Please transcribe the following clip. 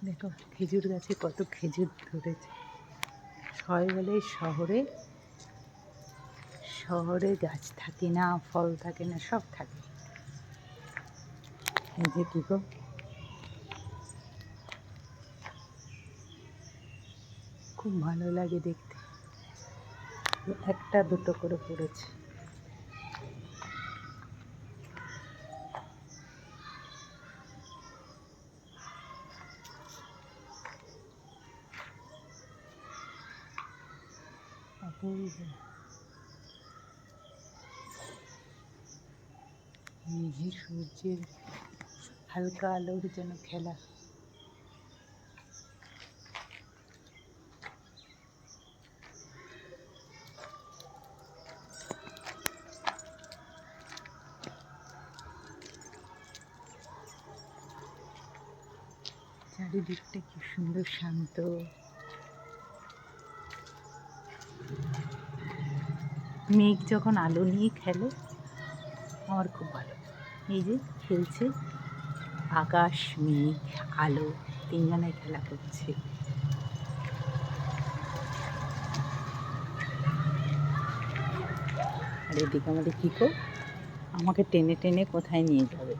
দেখো খেজুর গাছে কত খেজুর ধরেছে। সবাই বলে শহরে গাছ থাকে না, ফল থাকে না, সব থাকে। এই যে কি গো, খুব ভালো লাগে দেখতে। একটা দুটো করে পড়েছে। সূর্যের হালকা আলোর যেন খেলা। চারিদিকটা কি সুন্দর শান্ত। মেঘ যখন আলো নিয়ে খেলে আমার খুব ভালো। এই যে খেলছে আকাশ, মেঘ, আলো, তিনজনায় খেলা করছে। আর এদিকে আমাদের কিকো আমাকে টেনে টেনে কোথায় নিয়ে যাবে।